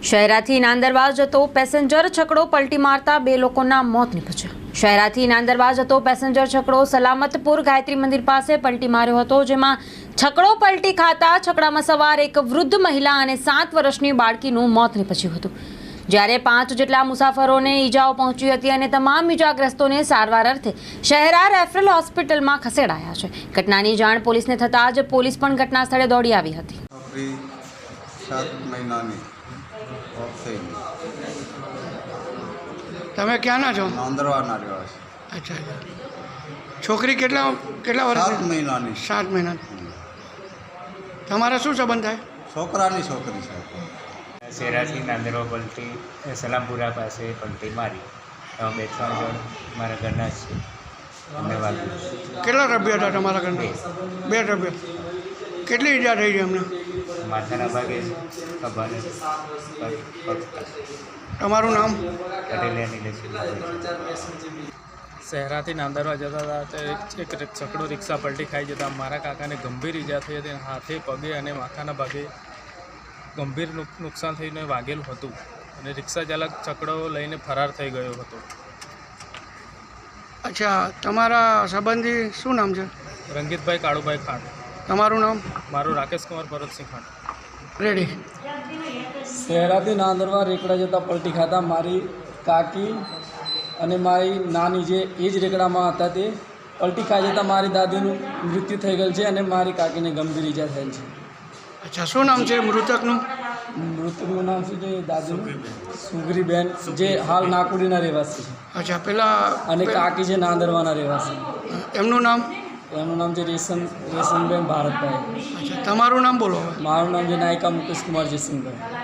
શહેરાથી નાંદરવા જતો પેસેન્જર છકડો પલટી મારતા 2 લોકોના મોત નીપજ્યા। શહેરાથી નાંદરવા જતો પેસેન્જર છકડો સલામતપુર ગાયત્રી મંદિર પાસે પલટી માર્યો હતો, જેમાં છકડો પલટી ખાતા છકડામાં સવાર એક વૃદ્ધ મહિલા અને 7 વર્ષની બાળકીનું મોત નીપજ્યું હતું, જ્યારે 5 જેટલા મુસાફરોને ઈજાઓ પહોંચી હતી અને તમામ ઈજાગ્રસ્તોને સારવાર અર્થે શહેરા રેફરલ હોસ્પિટલમાં ખસેડાયા છે। ઘટનાની જાણ પોલીસને થતાં જ પોલીસ પણ ઘટના સ્થળે દોડી આવી હતી। 7 મહિનાની તમે ક્યાંના છો? નાંદરવાના રહેવાસી। અચ્છા, છોકરી કેટલા વર્ષ? 7 મહિનાની। 7 મહિના। તમારા શું સંબંધ થાય? છોકરાની છોકરી છે। શેરાથી નાંદરવા પલટી સલામપુરા પાસે પલટી મારી। 2-3 જણ મારા ઘરના જ છે, અમને વાગ્યું। કેટલા રબ્યા હતા તમારા ઘરના? 2 રબ્યા। કેટલી ઈજા થઈ છે એમને? માથાના ભાગે ખભા ને પગ। તમારું નામ? પટેલિયા નિલેશ। શહેરાથી નાંદરવા જતા હતા તો એક છકડો રિક્ષા પલટી ખાઈ જતા મારા કાકાને ગંભીર ઈજા થઈ હતી। હાથે, પગે અને માથાના ભાગે ગંભીર નુકસાન થઈને વાગેલું હતું અને રિક્ષા ચાલક છકડો લઈને ફરાર થઈ ગયો હતો। અચ્છા, તમારા સંબંધી શું નામ છે? રંગીતભાઈ કાળુભાઈ ખાંટ। તમારું નામ? મારું રાકેશ કુમાર ભરતસિંહ ખાંટ। રેડી। શહેરાથી નાંદરવા રેકડા જતા પલટી ખાતા મારી કાકી અને મારી નાની જે એ જ રેકડામાં હતા તે પલટી ખાઈ જતાં મારી દાદીનું મૃત્યુ થઈ ગયેલ છે અને મારી કાકીને ગંભીર ઈજા થયેલ છે। અચ્છા, શું નામ છે મૃતકનું? મૃતકનું નામ શું છે દાદીનું? સુગરીબેન, જે હાલ નાકુડીના રહેવાસી છે। અચ્છા, પેલા અને કાકી છે નાંદરવાના રહેવાસી। એમનું નામ? એમનું નામ છે રેશમબેન ભારતભાઈ। અચ્છા, તમારું નામ બોલો। મારું નામ છે નાયકા મુકેશ કુમાર જયસિંહભાઈ।